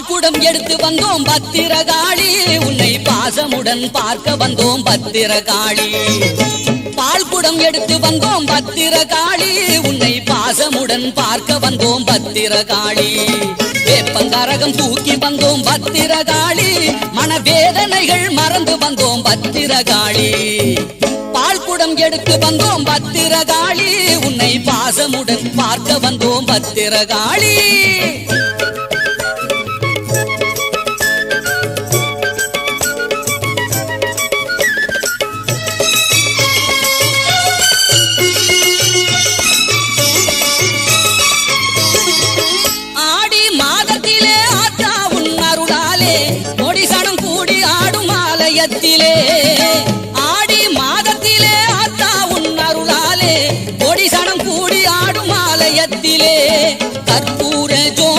பால்குடம் எடுத்து வந்தோம் பத்திரகாளி, உன்னை பாசமுடன் பார்க்க வந்தோம் பத்திரகாளி. பால்குடம் எடுத்து வந்தோம் பத்திரகாளி, உன்னை பாசமுடன் பார்க்க வந்தோம் பத்திரகாளி. வேப்பங்கரகம் தூக்கி வந்தோம் பத்திரகாளி, மனவேதனைகள் மறந்து வந்தோம் பத்திரகாளி. பால்குடம் எடுத்து வந்தோம் பத்திரகாளி, உன்னை பாசமுடன் பார்க்க வந்தோம் பத்திரகாளி. ஆடி மாதத்திலே ஆத்தா உன் அருளாலே கொடி சனம் கூடி ஆடும் ஆலயத்திலே கற்பூர